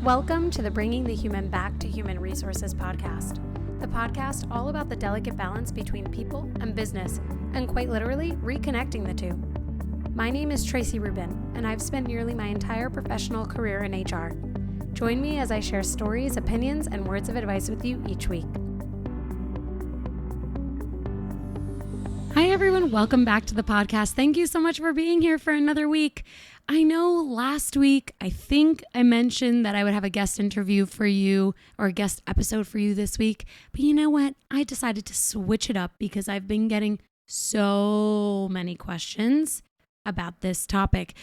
Welcome to the Bringing the Human Back to Human Resources podcast, the podcast all about the delicate balance between people and business, and quite literally reconnecting the two. My name is Tracy Rubin, and I've spent nearly my entire professional career in HR. Join me as I share stories, opinions, and words of advice with you each week. Hi, everyone. Welcome back to the podcast. Thank you so much for being here for another week. I know last week, I think I mentioned that I would have a guest interview for you or a guest episode for you this week. But you know what? I decided to switch it up because I've been getting so many questions about this topic.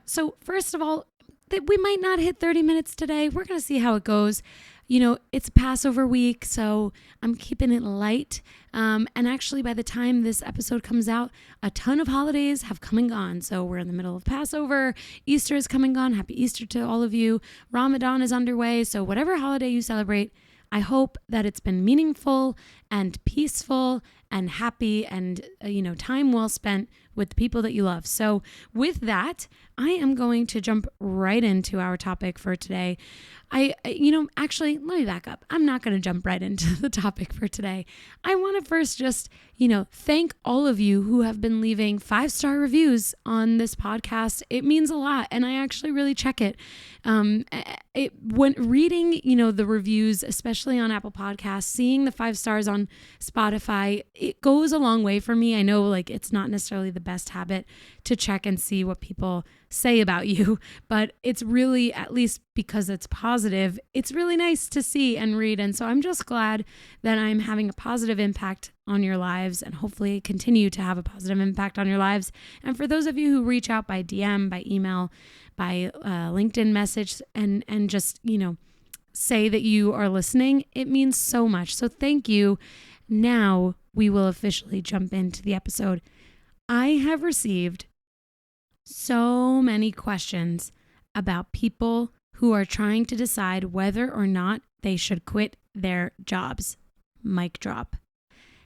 So first of all, we might not hit 30 minutes today. We're going to see how it goes. You know, it's Passover week, so I'm keeping it light. And actually, by the time this episode comes out, a ton of holidays have come and gone. So we're in the middle of Passover. Easter is coming on. Happy Easter to all of you. Ramadan is underway. So whatever holiday you celebrate, I hope that it's been meaningful and peaceful and happy and, time well spent with the people that you love. So with that, I am going to jump right into our topic for today. Actually, let me back up. I'm not going to jump right into the topic for today. I want to first just, thank all of you who have been leaving 5-star reviews on this podcast. It means a lot, and I actually really check it. When reading, the reviews, especially on Apple Podcasts, seeing the 5 stars on Spotify, it goes a long way for me. I know it's not necessarily the best habit to check and see what people say about you, but it's really, at least because it's positive, it's really nice to see and read. And so I'm just glad that I'm having a positive impact on your lives and hopefully continue to have a positive impact on your lives. And for those of you who reach out by DM, by email, by LinkedIn message and just, say that you are listening, it means so much. So thank you. Now we will officially jump into the episode. I have received so many questions about people who are trying to decide whether or not they should quit their jobs. Mic drop.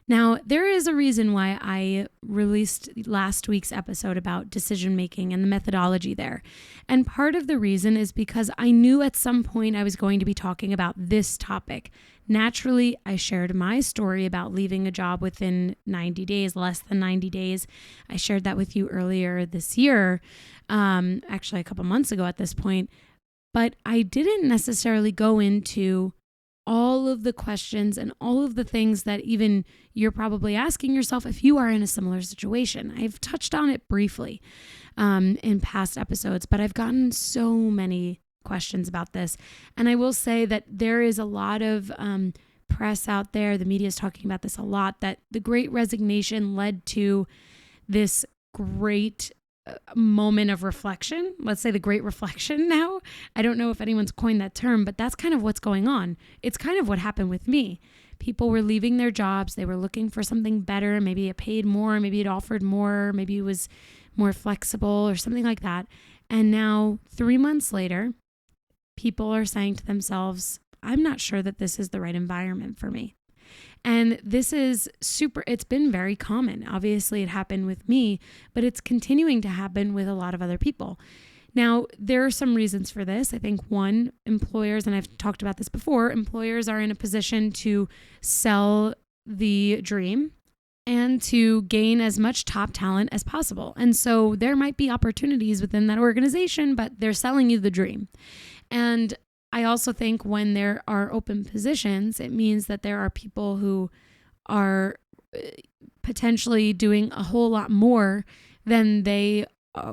Now, there is a reason why I released last week's episode about decision making and the methodology there. And part of the reason is because I knew at some point I was going to be talking about this topic. Naturally, I shared my story about leaving a job within 90 days, less than 90 days. I shared that with you earlier this year, actually a couple months ago at this point. But I didn't necessarily go into all of the questions and all of the things that even you're probably asking yourself if you are in a similar situation. I've touched on it briefly in past episodes, but I've gotten so many questions about this. And I will say that there is a lot of press out there. The media is talking about this a lot, that the Great Resignation led to this great moment of reflection. Let's say the Great Reflection now. I don't know if anyone's coined that term, but that's kind of what's going on. It's kind of what happened with me. People were leaving their jobs. They were looking for something better. Maybe it paid more. Maybe it offered more. Maybe it was more flexible or something like that. And now 3 months later, people are saying to themselves, I'm not sure that this is the right environment for me. And this is it's been very common. Obviously, it happened with me, but it's continuing to happen with a lot of other people. Now, there are some reasons for this. I think one, employers, and I've talked about this before, employers are in a position to sell the dream and to gain as much top talent as possible. And so there might be opportunities within that organization, but they're selling you the dream. And I also think when there are open positions, it means that there are people who are potentially doing a whole lot more than they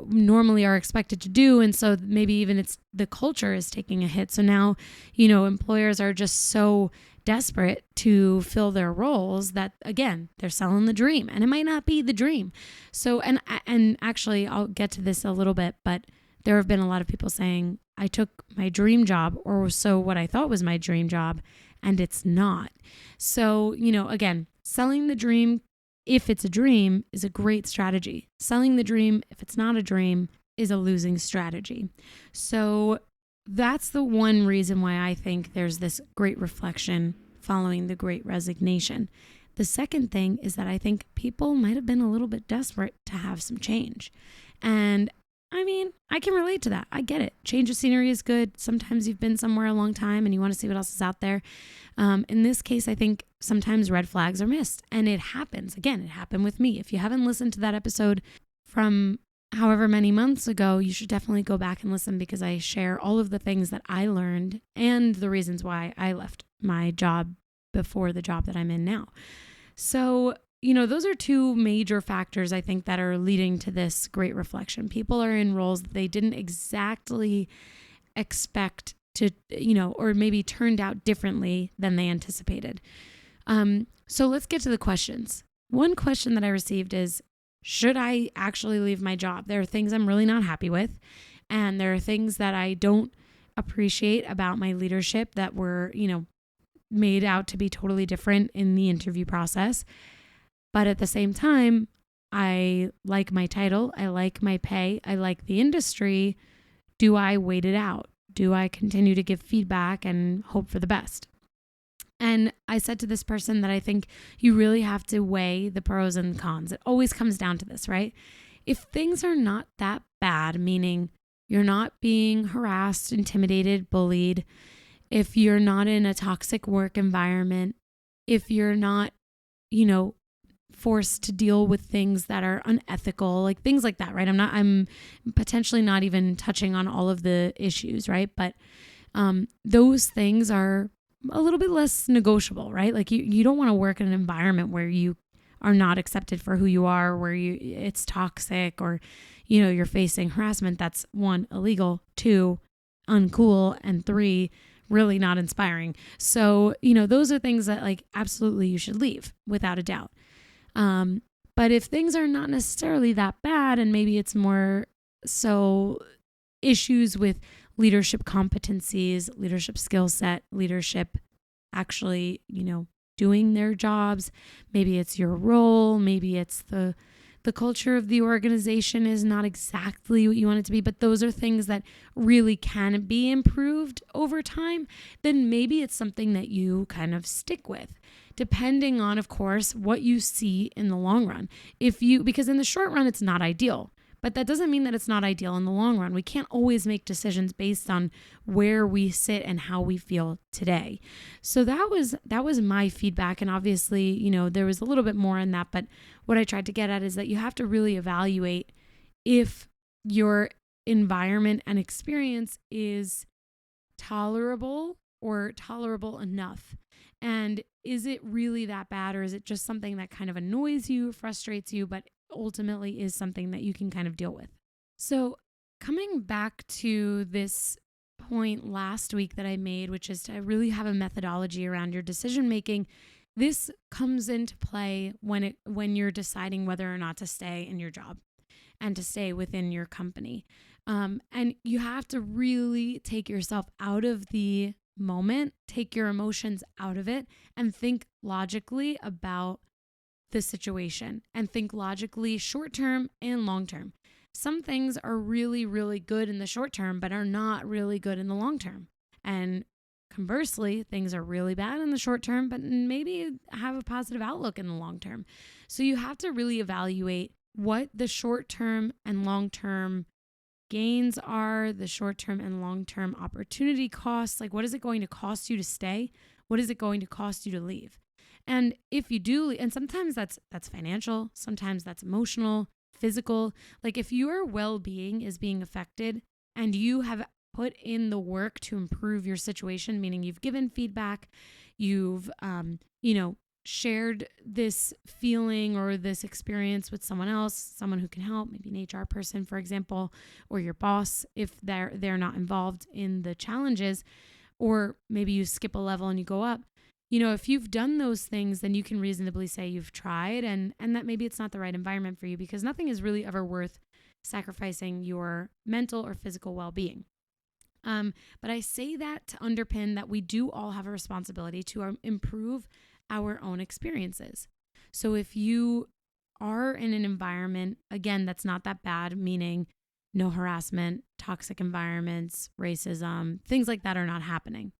normally are expected to do. And so maybe even the culture is taking a hit. So now, employers are just so desperate to fill their roles that, again, they're selling the dream, and it might not be the dream. So, and actually I'll get to this a little bit, but there have been a lot of people saying, I took my dream job, or so what I thought was my dream job, and it's not. So, again, selling the dream, if it's a dream, is a great strategy. Selling the dream, if it's not a dream, is a losing strategy. So that's the one reason why I think there's this great reflection following the Great Resignation. The second thing is that I think people might have been a little bit desperate to have some change. And I mean, I can relate to that. I get it. Change of scenery is good. Sometimes you've been somewhere a long time and you want to see what else is out there. In this case, I think sometimes red flags are missed, and it happens. Again, it happened with me. If you haven't listened to that episode from however many months ago, you should definitely go back and listen, because I share all of the things that I learned and the reasons why I left my job before the job that I'm in now. So, those are two major factors, I think, that are leading to this great reflection. People are in roles that they didn't exactly expect to, or maybe turned out differently than they anticipated. So let's get to the questions. One question that I received is, should I actually leave my job? There are things I'm really not happy with, and there are things that I don't appreciate about my leadership that were, made out to be totally different in the interview process. But at the same time, I like my title, I like my pay, I like the industry. Do I wait it out? Do I continue to give feedback and hope for the best? And I said to this person that I think you really have to weigh the pros and cons. It always comes down to this, right? If things are not that bad, meaning you're not being harassed, intimidated, bullied, if you're not in a toxic work environment, if you're not, forced to deal with things that are unethical, like things like that, right? I'm potentially not even touching on all of the issues, right? But those things are a little bit less negotiable, right? Like you don't want to work in an environment where you are not accepted for who you are, where it's toxic, or, you're facing harassment. That's 1, illegal, 2, uncool, and 3, really not inspiring. So, those are things that like absolutely you should leave without a doubt. But if things are not necessarily that bad, and maybe it's more so issues with leadership competencies, leadership skill set, leadership actually, doing their jobs, maybe it's your role, maybe it's the culture of the organization is not exactly what you want it to be, but those are things that really can be improved over time, then maybe it's something that you kind of stick with, depending on, of course, what you see in the long run. Because in the short run, it's not ideal, but that doesn't mean that it's not ideal in the long run. We can't always make decisions based on where we sit and how we feel today. So that was my feedback. And obviously, there was a little bit more in that, but what I tried to get at is that you have to really evaluate if your environment and experience is tolerable or tolerable enough. And is it really that bad, or is it just something that kind of annoys you, frustrates you, but ultimately is something that you can kind of deal with? So coming back to this point last week that I made, which is to really have a methodology around your decision making, this comes into play when you're deciding whether or not to stay in your job and to stay within your company. And you have to really take yourself out of the moment, take your emotions out of it, and think logically about the situation, and think logically short term and long term. Some things are really, really good in the short term, but are not really good in the long term. And conversely, things are really bad in the short term, but maybe have a positive outlook in the long term. So you have to really evaluate what the short term and long term gains are, the short-term and long-term opportunity costs. Like, what is it going to cost you to stay? What is it going to cost you to leave? And if you do, and sometimes that's financial, sometimes that's emotional, physical. Like, if your well-being is being affected and you have put in the work to improve your situation, meaning you've given feedback, you've, shared this feeling or this experience with someone else, someone who can help, maybe an HR person, for example, or your boss, if they're not involved in the challenges, or maybe you skip a level and you go up. If you've done those things, then you can reasonably say you've tried, and that maybe it's not the right environment for you, because nothing is really ever worth sacrificing your mental or physical well-being. But I say that to underpin that we do all have a responsibility to improve our own experiences. So if you are in an environment, again, that's not that bad, meaning no harassment, toxic environments, racism, things like that are not happening.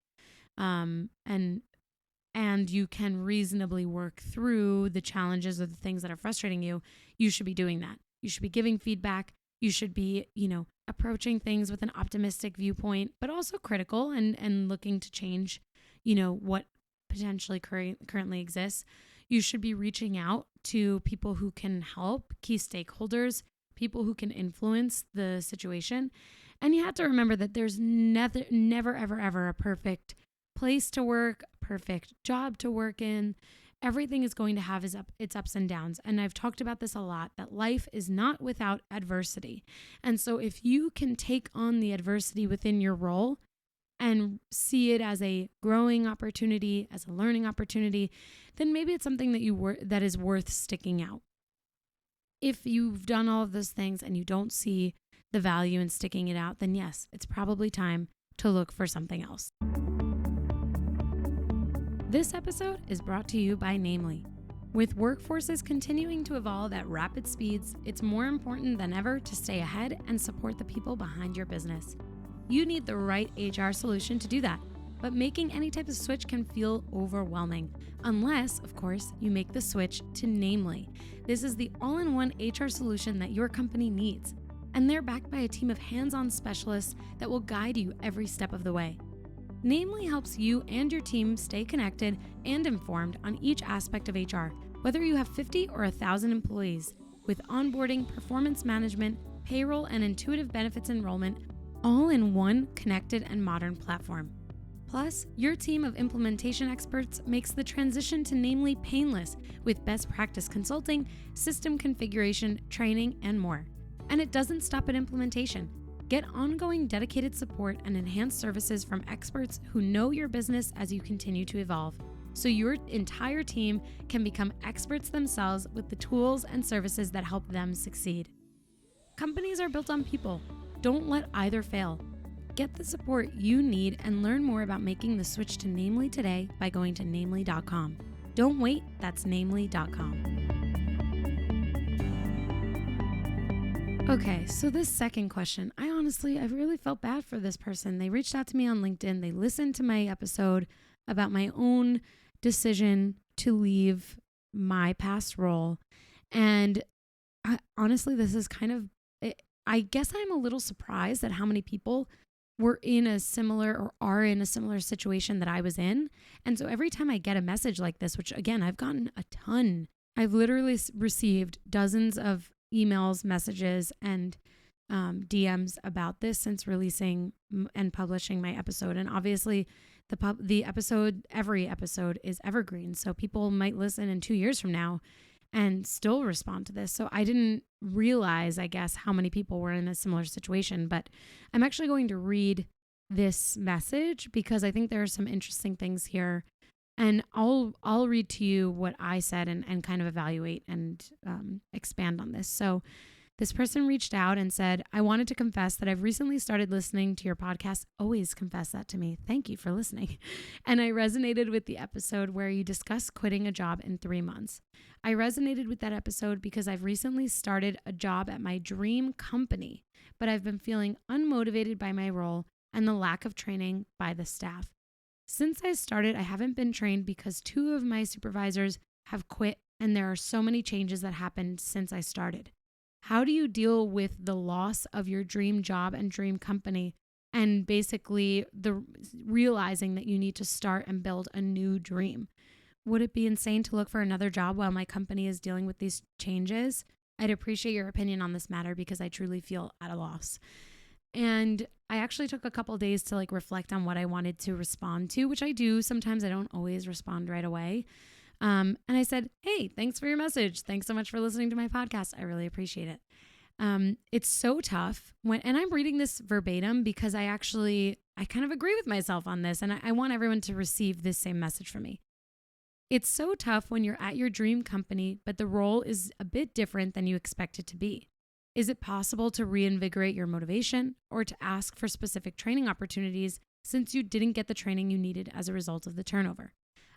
And you can reasonably work through the challenges or the things that are frustrating you, you should be doing that. You should be giving feedback. You should be, approaching things with an optimistic viewpoint, but also critical and looking to change, what potentially currently exists. You should be reaching out to people who can help, key stakeholders, people who can influence the situation. And you have to remember that there's never, ever, ever a perfect place to work, a perfect job to work in. Everything is going to have its ups and downs. And I've talked about this a lot, that life is not without adversity. And so if you can take on the adversity within your role and see it as a growing opportunity, as a learning opportunity, then maybe it's something that is worth sticking out. If you've done all of those things and you don't see the value in sticking it out, then yes, it's probably time to look for something else. This episode is brought to you by Namely. With workforces continuing to evolve at rapid speeds, it's more important than ever to stay ahead and support the people behind your business. You need the right HR solution to do that, but making any type of switch can feel overwhelming, unless, of course, you make the switch to Namely. This is the all-in-one HR solution that your company needs, and they're backed by a team of hands-on specialists that will guide you every step of the way. Namely helps you and your team stay connected and informed on each aspect of HR, whether you have 50 or 1,000 employees, with onboarding, performance management, payroll, and intuitive benefits enrollment, all in one connected and modern platform. Plus, your team of implementation experts makes the transition to Namely painless with best practice consulting, system configuration, training, and more. And it doesn't stop at implementation. Get ongoing dedicated support and enhanced services from experts who know your business as you continue to evolve, so your entire team can become experts themselves with the tools and services that help them succeed. Companies are built on people. Don't let either fail. Get the support you need and learn more about making the switch to Namely today by going to namely.com. Don't wait, that's namely.com. Okay, so this second question, I really felt bad for this person. They reached out to me on LinkedIn. They listened to my episode about my own decision to leave my past role. And honestly, this is I guess I'm a little surprised at how many people were in a similar or are in a similar situation that I was in. And so every time I get a message like this, which again, I've gotten a ton, I've literally received dozens of emails, messages, and DMs about this since releasing and publishing my episode. And obviously every episode is evergreen. So people might listen in 2 years from now and still respond to this. So I didn't realize, I guess, how many people were in a similar situation, but I'm actually going to read this message because I think there are some interesting things here. And I'll read to you what I said and kind of evaluate and expand on this. So this person reached out and said, I wanted to confess that I've recently started listening to your podcast. Always confess that to me. Thank you for listening. And I resonated with the episode where you discuss quitting a job in 3 months. I resonated with that episode because I've recently started a job at my dream company, but I've been feeling unmotivated by my role and the lack of training by the staff. Since I started, I haven't been trained because 2 of my supervisors have quit and there are so many changes that happened since I started. How do you deal with the loss of your dream job and dream company and basically the realizing that you need to start and build a new dream? Would it be insane to look for another job while my company is dealing with these changes? I'd appreciate your opinion on this matter because I truly feel at a loss. And I actually took a couple days to reflect on what I wanted to respond to, which I do. Sometimes I don't always respond right away. And I said, hey, thanks for your message. Thanks so much for listening to my podcast. I really appreciate it. It's so tough and I'm reading this verbatim because I kind of agree with myself on this. And I want everyone to receive this same message from me. It's so tough when you're at your dream company, but the role is a bit different than you expect it to be. Is it possible to reinvigorate your motivation or to ask for specific training opportunities since you didn't get the training you needed as a result of the turnover?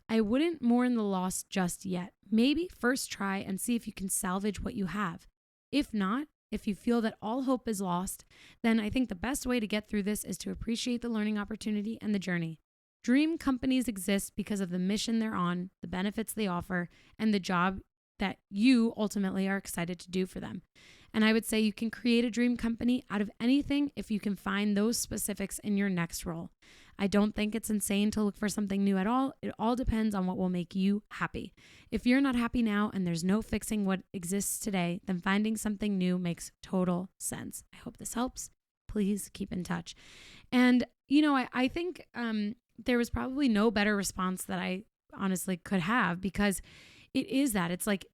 I wouldn't mourn the loss just yet. Maybe first try and see if you can salvage what you have. If not, if you feel that all hope is lost, then I think the best way to get through this is to appreciate the learning opportunity and the journey. Dream companies exist because of the mission they're on, the benefits they offer, and the job that you ultimately are excited to do for them. And I would say you can create a dream company out of anything if you can find those specifics in your next role. I don't think it's insane to look for something new at all. It all depends on what will make you happy. If you're not happy now and there's no fixing what exists today, then finding something new makes total sense. I hope this helps. Please keep in touch. And, I think there was probably no better response that I honestly could have, because it is that. It's like,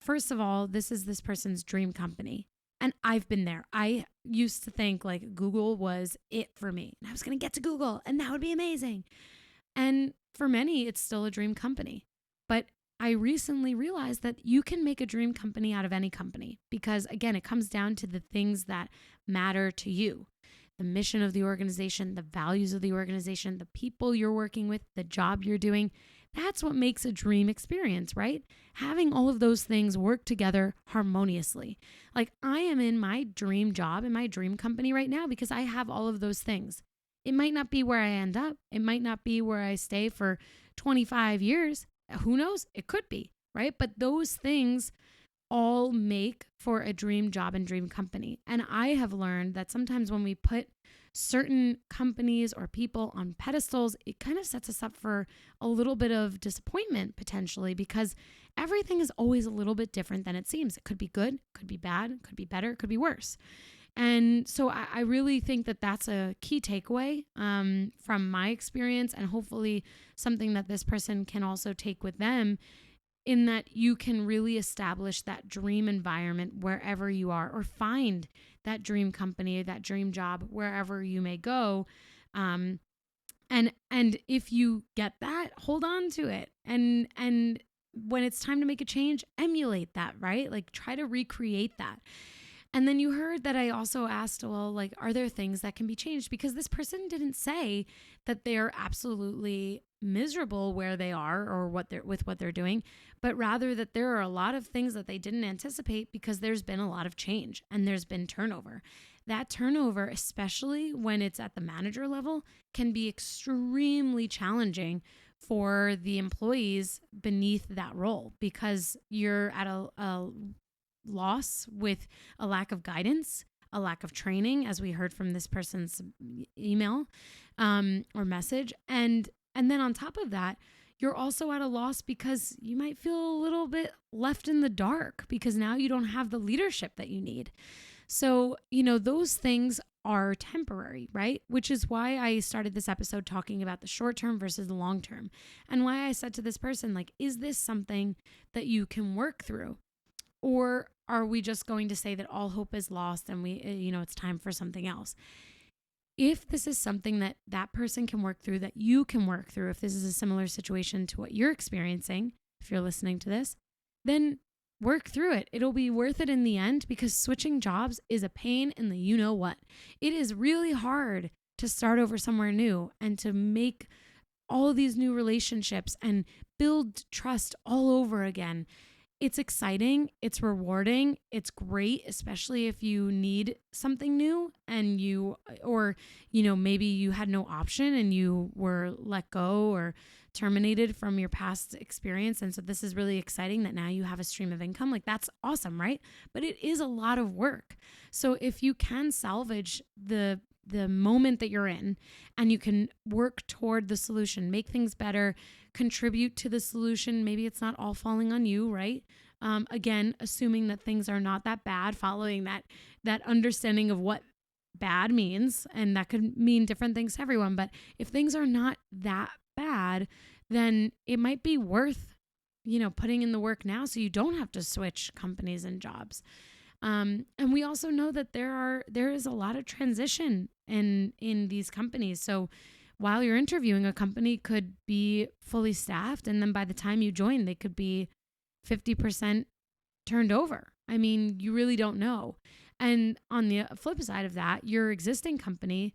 first of all, this is this person's dream company. And I've been there. I used to think like Google was it for me. And I was going to get to Google and that would be amazing. And for many, it's still a dream company. But I recently realized that you can make a dream company out of any company, because again, it comes down to the things that matter to you. The mission of the organization, the values of the organization, the people you're working with, the job you're doing. That's what makes a dream experience, right? Having all of those things work together harmoniously. Like I am in my dream job, in my dream company right now, because I have all of those things. It might not be where I end up. It might not be where I stay for 25 years. Who knows? It could be, right? But those things all make for a dream job and dream company. And I have learned that sometimes when we put certain companies or people on pedestals, it kind of sets us up for a little bit of disappointment potentially, because everything is always a little bit different than it seems. It could be good, could be bad, could be better, could be worse. And so I really think that that's a key takeaway from my experience, and hopefully something that this person can also take with them, in that you can really establish that dream environment wherever you are, or find that dream company, that dream job, wherever you may go. And if you get that, hold on to it. And when it's time to make a change, emulate that, right? Like try to recreate that. And then you heard that I also asked, well, like, are there things that can be changed? Because this person didn't say that they're absolutely miserable where they are or what they're doing, but rather that there are a lot of things that they didn't anticipate because there's been a lot of change and there's been turnover. That turnover, especially when it's at the manager level, can be extremely challenging for the employees beneath that role, because you're at a loss with a lack of guidance, a lack of training, as we heard from this person's email or message. And then on top of that, you're also at a loss because you might feel a little bit left in the dark because now you don't have the leadership that you need. So, those things are temporary, right? Which is why I started this episode talking about the short term versus the long term, and why I said to this person, like, is this something that you can work through? Or are we just going to say that all hope is lost and it's time for something else? If this is something that that person can work through, that you can work through, if this is a similar situation to what you're experiencing, if you're listening to this, then work through it. It'll be worth it in the end, because switching jobs is a pain in the you-know-what. It is really hard to start over somewhere new and to make all of these new relationships and build trust all over again. It's exciting, it's rewarding, it's great, especially if you need something new and maybe you had no option and you were let go or terminated from your past experience. And so this is really exciting that now you have a stream of income. Like, that's awesome, right? But it is a lot of work. So if you can salvage the moment that you're in, and you can work toward the solution, make things better, contribute to the solution. Maybe it's not all falling on you, right? Again, assuming that things are not that bad, following that understanding of what bad means, and that could mean different things to everyone. But if things are not that bad, then it might be worth, putting in the work now so you don't have to switch companies and jobs. And we also know that there is a lot of transition in these companies. So while you're interviewing, a company could be fully staffed, and then by the time you join, they could be 50% turned over. I mean, you really don't know. And on the flip side of that, your existing company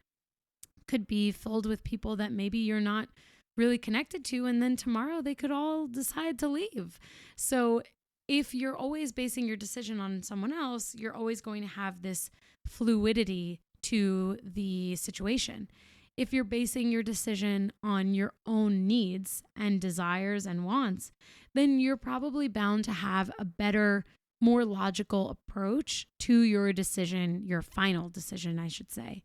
could be filled with people that maybe you're not really connected to, and then tomorrow they could all decide to leave. So if you're always basing your decision on someone else, you're always going to have this fluidity to the situation. If you're basing your decision on your own needs and desires and wants, then you're probably bound to have a better, more logical approach to your decision, your final decision, I should say.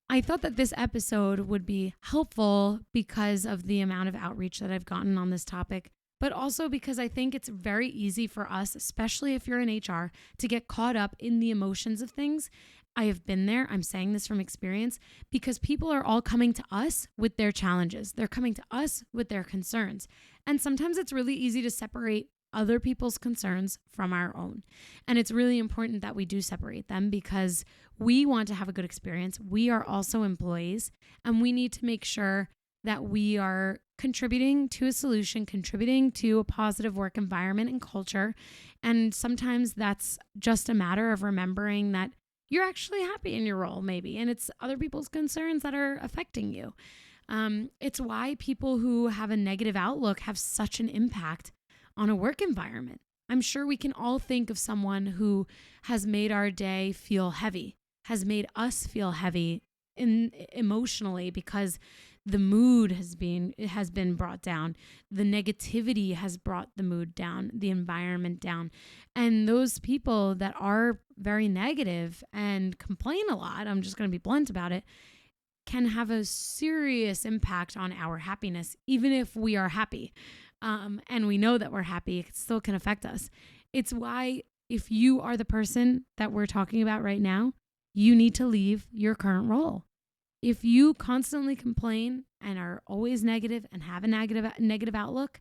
I thought that this episode would be helpful because of the amount of outreach that I've gotten on this topic, but also because I think it's very easy for us, especially if you're in HR, to get caught up in the emotions of things. I have been there. I'm saying this from experience because people are all coming to us with their challenges. They're coming to us with their concerns. And sometimes it's really easy to separate other people's concerns from our own. And it's really important that we do separate them because we want to have a good experience. We are also employees, and we need to make sure that we are contributing to a solution, contributing to a positive work environment and culture. And sometimes that's just a matter of remembering that you're actually happy in your role, maybe, and it's other people's concerns that are affecting you. It's why people who have a negative outlook have such an impact on a work environment. I'm sure we can all think of someone who has made our day feel heavy, has made us feel heavy emotionally because the mood has been brought down. The negativity has brought the mood down, the environment down. And those people that are very negative and complain a lot, I'm just going to be blunt about it, can have a serious impact on our happiness, even if we are happy. And we know that we're happy, it still can affect us. It's why if you are the person that we're talking about right now, you need to leave your current role. If you constantly complain and are always negative and have a negative outlook,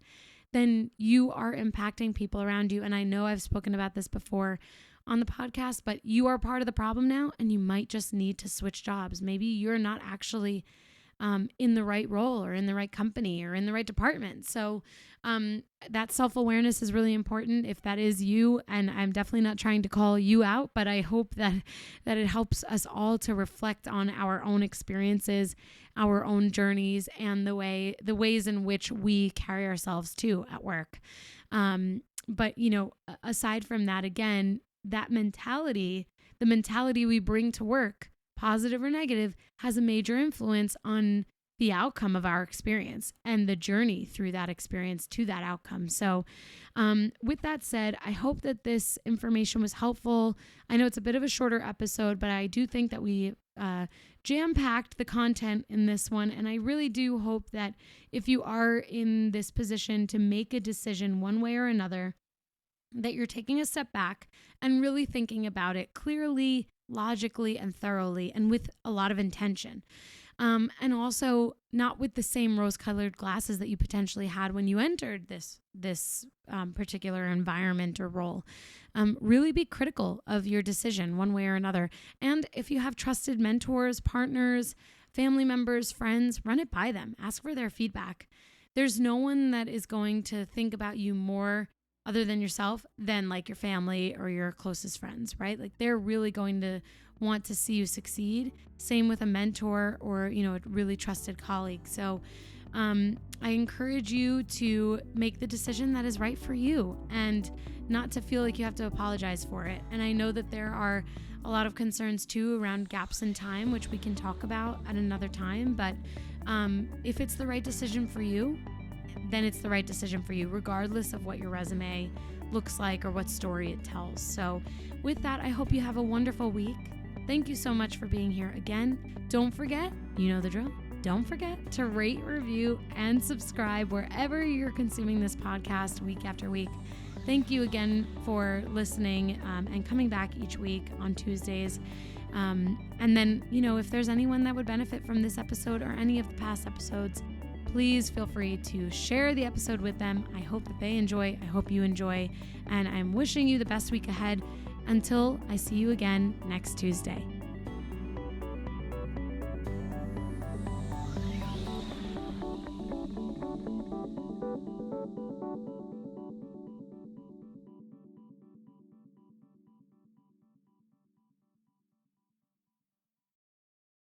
then you are impacting people around you. And I know I've spoken about this before on the podcast, but you are part of the problem now, and you might just need to switch jobs. Maybe you're not actually in the right role or in the right company or in the right department. So that self-awareness is really important if that is you. And I'm definitely not trying to call you out, but I hope that it helps us all to reflect on our own experiences, our own journeys, and the ways in which we carry ourselves too at work. But aside from that, again, that mentality, the mentality we bring to work, positive or negative, has a major influence on the outcome of our experience and the journey through that experience to that outcome. So with that said, I hope that this information was helpful. I know it's a bit of a shorter episode, but I do think that we jam-packed the content in this one. And I really do hope that if you are in this position to make a decision one way or another, that you're taking a step back and really thinking about it clearly, logically, and thoroughly, and with a lot of intention. And also not with the same rose-colored glasses that you potentially had when you entered this particular environment or role. Really be critical of your decision one way or another. And if you have trusted mentors, partners, family members, friends, run it by them. Ask for their feedback. There's no one that is going to think about you more other than yourself than like your family or your closest friends, right? Like they're really going to want to see you succeed. Same with a mentor or, a really trusted colleague. So I encourage you to make the decision that is right for you and not to feel like you have to apologize for it. And I know that there are a lot of concerns too around gaps in time, which we can talk about at another time. But if it's the right decision for you, then it's the right decision for you, regardless of what your resume looks like or what story it tells. So with that, I hope you have a wonderful week. Thank you so much for being here again. Don't forget, you know the drill. Don't forget to rate, review, and subscribe wherever you're consuming this podcast week after week. Thank you again for listening and coming back each week on Tuesdays. And then, if there's anyone that would benefit from this episode or any of the past episodes, please feel free to share the episode with them. I hope that they enjoy. I hope you enjoy. And I'm wishing you the best week ahead until I see you again next Tuesday.